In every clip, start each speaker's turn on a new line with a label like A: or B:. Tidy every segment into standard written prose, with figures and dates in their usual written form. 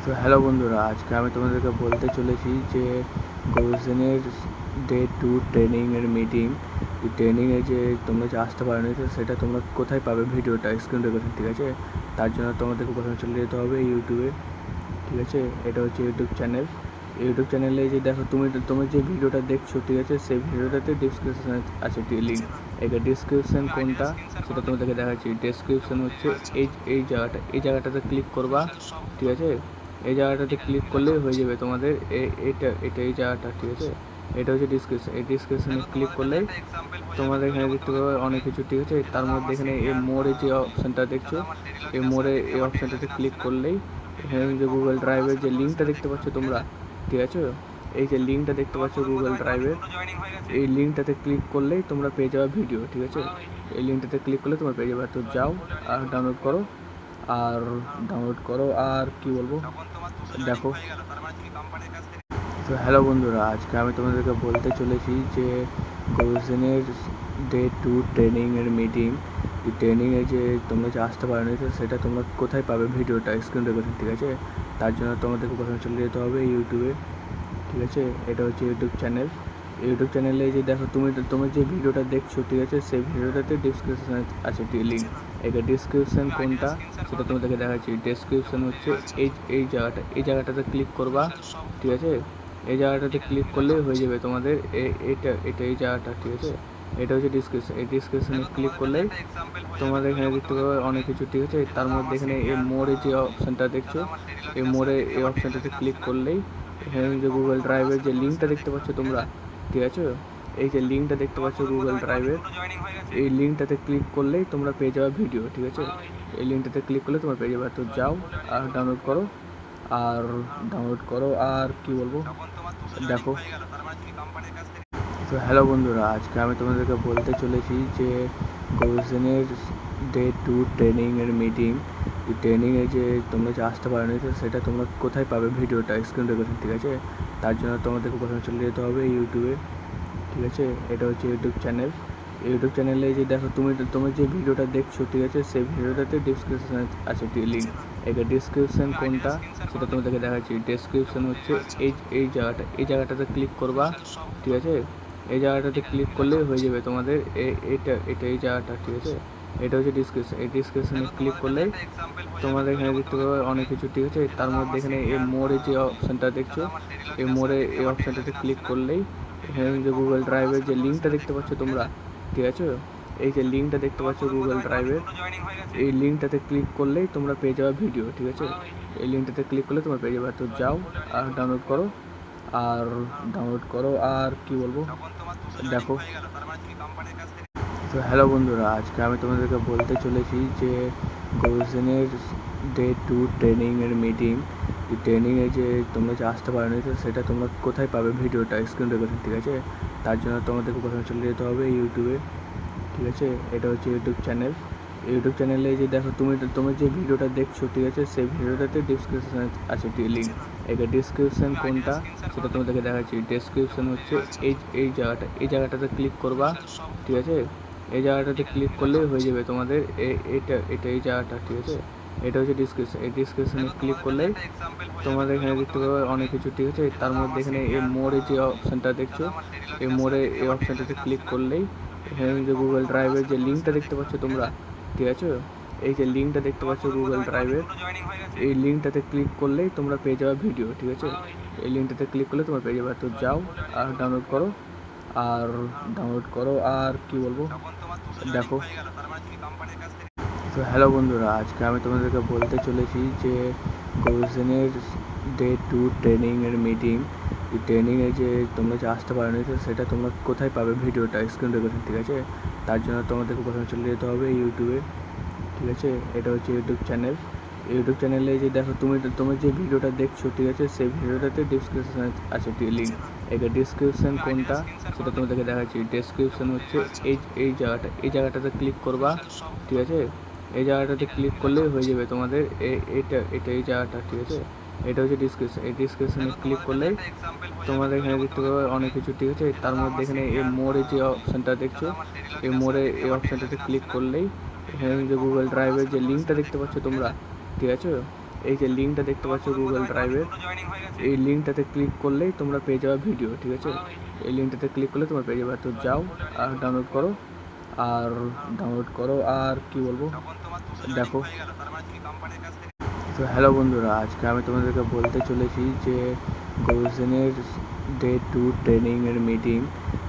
A: তো হ্যালো বন্ধুরা, আজকে আমি তোমাদেরকে বলতে চলেছি যে গোজেনের ডে 2 ট্রেনিংয়ের মিটিং। এই ট্রেনিংয়ে যে তোমরা যে আসতে পারোনি, তো সেটা তোমরা কোথায় পাবে ভিডিওটা স্ক্রিন রেকর্ডিং, ঠিক আছে? তার জন্য তোমাদেরকে প্রথমে চলে যেতে হবে ইউটিউবে, ঠিক আছে? এটা হচ্ছে ইউটিউব চ্যানেল। ইউটিউব চ্যানেলে যে দেখো তুমি যে ভিডিওটা দেখছো, ঠিক আছে? সেই ভিডিওটাতে ডিসক্রিপশানে আছে লিঙ্ক। এই ডিসক্রিপশান কোনটা সেটা তোমাদেরকে দেখাচ্ছি। ডিসক্রিপশান হচ্ছে এই জায়গাটাতে ক্লিক করবা, ঠিক আছে? এই জায়গাটাতে ক্লিক করলেই হয়ে যাবে তোমাদের এই জায়গাটা, ঠিক আছে? এটা হচ্ছে ডিসক্রিপশন। এই ডিসক্রিপশনে ক্লিক করলেই তোমাদের এখানে দেখতে পাবে অনেক কিছু, ঠিক আছে? তার মধ্যে এখানে এই মোড়ে যে অপশানটা দেখছো, এই মোড়ে এই অপশানটাতে ক্লিক করলেই এখানে যে গুগল ড্রাইভের যে লিঙ্কটা দেখতে পাচ্ছ তোমরা, ঠিক আছে? এই যে লিঙ্কটা দেখতে পাচ্ছ গুগল ড্রাইভের, এই লিঙ্কটাতে ক্লিক করলেই তোমরা পেয়ে যাবে ভিডিও, ঠিক আছে? এই লিঙ্কটাতে ক্লিক করলে তোমরা পেয়ে যাবে। তো যাও আর ডাউনলোড করো আর কি বলবো, দেখো। তো হ্যালো বন্ধুরা, আজকে আমি তোমাদেরকে বলতে চলেছি যে গোজেনের ডে 2 ট্রেনিংয়ের মিটিং। এই ট্রেনিংয়ে যে তোমরা যে আসতে পারোনি, তো সেটা তোমরা কোথায় পাবে ভিডিওটা স্ক্রিন রেকর্ডিং, ঠিক আছে? তার জন্য তোমাদেরকে প্রথমে চলে যেতে হবে ইউটিউবে, ঠিক আছে? এটা হচ্ছে ইউটিউব চ্যানেল। ইউটিউব চ্যানেলে যে দেখো তুমি যে ভিডিওটা দেখছো, ঠিক আছে? সেই ভিডিওটাতে ডিসক্রিপশানে আছে লিঙ্ক। এই ডিসক্রিপশান কোনটা সেটা তোমাদেরকে দেখাচ্ছি। ডিসক্রিপশান হচ্ছে এই জায়গাটাতে ক্লিক করবা, ঠিক আছে? এই জায়গাটাতে ক্লিক করলেই হয়ে যাবে তোমাদের এই জায়গাটা, ঠিক আছে? এটা হচ্ছে ডিসক্রিপশন। এই ডিসক্রিপশনে ক্লিক করলেই তোমাদের এখানে দেখতে পাবে অনেক কিছু, ঠিক আছে? তার মধ্যে এখানে এই মোড়ে যে অপশানটা দেখছো, এই মোড়ে এই অপশানটাতে ক্লিক করলেই এখানে যে গুগল ড্রাইভের যে লিঙ্কটা দেখতে পাচ্ছ তোমরা, ঠিক আছে? এই যে লিঙ্কটা দেখতে পাচ্ছ গুগল ড্রাইভের, এই লিঙ্কটাতে ক্লিক করলেই তোমরা পেয়ে যাবে ভিডিও, ঠিক আছে? এই লিঙ্কটাতে ক্লিক করলে তোমরা পেয়ে যাবে। তো যাও আর ডাউনলোড করো আর কি বলবো, দেখো। তো হ্যালো বন্ধুরা, আজকে আমি তোমাদেরকে বলতে চলেছি যে গোজেনের ডে 2 ট্রেনিংয়ের মিটিং। এই ট্রেনিংয়ে যে তোমরা যে আসতে পারোনি, তো সেটা তোমরা কোথায় পাবে ভিডিওটা স্ক্রিন রেকর্ডিং, ঠিক আছে? তার জন্য তোমাদেরকে প্রথমে চলে যেতে হবে ইউটিউবে, ঠিক আছে? এটা হচ্ছে ইউটিউব চ্যানেল। ইউটিউব চ্যানেলে যে দেখো তুমি যে ভিডিওটা দেখছো, ঠিক আছে? সেই ভিডিওটাতে ডিসক্রিপশানে আছে লিঙ্ক। এই ডিসক্রিপশান কোনটা সেটা তোমাদেরকে দেখাচ্ছি। ডিসক্রিপশান হচ্ছে এই জায়গাটাতে ক্লিক করবা, ঠিক আছে? এই জায়গাটাতে ক্লিক করলেই হয়ে যাবে তোমাদের এই জায়গাটা, ঠিক আছে? এটা হচ্ছে ডিসক্রিপশন। এই ডিসক্রিপশনে ক্লিক করলেই তোমাদের এখানে দেখতে পাবে অনেক কিছু, ঠিক আছে? তার মধ্যে এখানে এই মোড়ে যে অপশানটা দেখছো, এই মোড়ে এই অপশানটাতে ক্লিক করলেই এখানে যে গুগল ড্রাইভের যে লিঙ্কটা দেখতে পাচ্ছ তোমরা, ঠিক আছে? এই যে লিঙ্কটা দেখতে পাচ্ছ গুগল ড্রাইভের, এই লিঙ্কটাতে ক্লিক করলেই তোমরা পেয়ে যাবে ভিডিও, ঠিক আছে? এই লিঙ্কটাতে ক্লিক করলে তোমরা পেয়ে যাবে। তো যাও আর ডাউনলোড করো আর কি বলবো, দেখো। তো হ্যালো বন্ধুরা, আজকে আমি তোমাদেরকে বলতে চলেছি যে গোজেনের ডে 2 ট্রেনিংয়ের মিটিং। এই ট্রেনিংয়ে যে তোমরা যে আসতে পারোনি, তো সেটা তোমরা কোথায় পাবে ভিডিওটা স্ক্রিন রেকর্ডিং, ঠিক আছে? তার জন্য তোমাদেরকে প্রথমে চলে যেতে হবে ইউটিউবে, ঠিক আছে? এটা হচ্ছে ইউটিউব চ্যানেল। ইউটিউব চ্যানেলে যে দেখো তুমি যে ভিডিওটা দেখছো, ঠিক আছে? সেই ভিডিওটাতে ডিসক্রিপশানে আছে লিঙ্ক। এই ডিসক্রিপশান কোনটা সেটা তোমাদেরকে দেখাচ্ছি। ডিসক্রিপশান হচ্ছে এই জায়গাটাতে ক্লিক করবা, ঠিক আছে? এই জায়গাটাতে ক্লিক করলেই হয়ে যাবে তোমাদের এই জায়গাটা, ঠিক আছে? এটা হচ্ছে ডিসক্রিপশন। এই ডিসক্রিপশনে ক্লিক করলেই তোমাদের এখানে দেখতে পাবে অনেক কিছু, ঠিক আছে? তার মধ্যে এখানে এই মোড়ে যে অপশানটা দেখছো, এই মোড়ে এই অপশানটাতে ক্লিক করলেই এখানে যে গুগল ড্রাইভের যে লিঙ্কটা দেখতে পাচ্ছ তোমরা, ঠিক আছে? এই যে লিঙ্কটা দেখতে পাচ্ছ গুগল ড্রাইভের, এই লিঙ্কটাতে ক্লিক করলেই তোমরা পেয়ে যাবে ভিডিও, ঠিক আছে? এই লিঙ্কটাতে ক্লিক করলে তোমরা পেয়ে যাবে। তো যাও আর ডাউনলোড করো আর কি বলবো, দেখো। তো হ্যালো বন্ধুরা, আজকে আমি তোমাদেরকে বলতে চলেছি যে গোজেনের ডে 2 ট্রেনিংয়ের মিটিং। এই ট্রেনিংয়ে যে তোমরা যে আসতে পারোনি, তো সেটা তোমরা কোথায় পাবে ভিডিওটা স্ক্রিন রেকর্ডিং, ঠিক আছে? তার জন্য তোমাদেরকে প্রথমে চলে যেতে হবে ইউটিউবে, ঠিক আছে? এটা হচ্ছে ইউটিউব চ্যানেল। ইউটিউব চ্যানেলে যে দেখো তুমি যে ভিডিওটা দেখছো, ঠিক আছে? সেই ভিডিওটাতে ডিসক্রিপশানে আছে লিঙ্ক। এই ডিসক্রিপশান কোনটা সেটা তোমাদেরকে দেখাচ্ছি। ডিসক্রিপশান হচ্ছে এই জায়গাটাতে ক্লিক করবা, ঠিক আছে? এই জায়গাটাতে ক্লিক করলেই হয়ে যাবে তোমাদের এই জায়গাটা, ঠিক আছে? এটা হচ্ছে ডিসক্রিপশন। এই ডিসক্রিপশনে ক্লিক করলেই তোমাদের এখানে দেখতে পাবে অনেক কিছু, ঠিক আছে? তার মধ্যে এখানে এই মোড়ে যে অপশানটা দেখছো, এই মোড়ে এই অপশানটাতে ক্লিক করলেই এখানে যে গুগল ড্রাইভের যে লিঙ্কটা দেখতে পাচ্ছ তোমরা, ঠিক আছে? এই যে লিঙ্কটা দেখতে পাচ্ছ গুগল ড্রাইভের, এই লিঙ্কটাতে ক্লিক করলেই তোমরা পেয়ে যাবে ভিডিও, ঠিক আছে। এই লিঙ্কটাতে ক্লিক করলে তোমরা পেয়ে যাবে, তো যাও আর ডাউনলোড করো। আর কি বলবো, দেখো। তো হ্যালো বন্ধুরা, আজকে আমি তোমাদেরকে বলতে চলেছি যে গোজেনের ডে 2 ট্রেনিংয়ের মিটিং,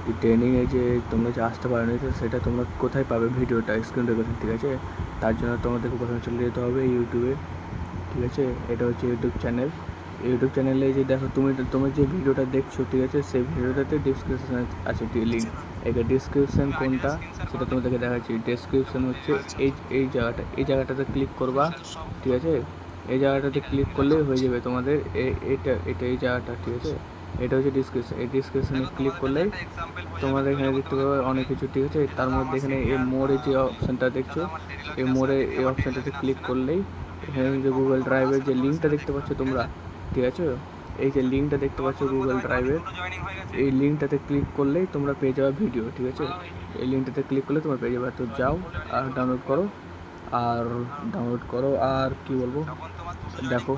A: এই ট্রেনিংয়ে যে তোমরা যে আসতে পারোনি, তো সেটা তোমরা কোথায় পাবে ভিডিওটা, স্ক্রিন রেকর্ডিং, ঠিক আছে। তার জন্য তোমাদেরকে প্রথমে চলে যেতে হবে ইউটিউবে, ঠিক আছে। এটা হচ্ছে ইউটিউব চ্যানেলে যে দেখো তুমি যে ভিডিওটা দেখছো, ঠিক আছে, সেই ভিডিওটাতে ডিসক্রিপশান আছে লিঙ্ক। এটা ডিসক্রিপশান কোনটা সেটা তোমাদেরকে দেখাচ্ছি। ডিসক্রিপশান হচ্ছে এই জায়গাটাতে ক্লিক করবা, ঠিক আছে। এই জায়গাটাতে ক্লিক করলেই হয়ে যাবে তোমাদের এটা এই জায়গাটা, ঠিক আছে। এটা হচ্ছে ডিসক্রিপশান। এই ডিসক্রিপশানে ক্লিক করলেই তোমাদের এখানে দেখতে পাবে অনেক কিছু, ঠিক আছে। তার মধ্যে এখানে এই মোড়ে যে অপশানটা দেখছো, এই অপশানটাতে ক্লিক করলেই এখানে যে গুগল ড্রাইভের যে লিঙ্কটা দেখতে পাচ্ছ তোমরা, ঠিক আছে, এই যে লিঙ্কটা দেখতে পাচ্ছ গুগল ড্রাইভের, এই লিঙ্কটাতে ক্লিক করলেই তোমরা পেয়ে যাবে ভিডিও, ঠিক আছে। এই লিঙ্কটাতে ক্লিক করলে তোমরা পেয়ে যাবে, তো যাও আর ডাউনলোড করো। আর কি বলবো, দেখো।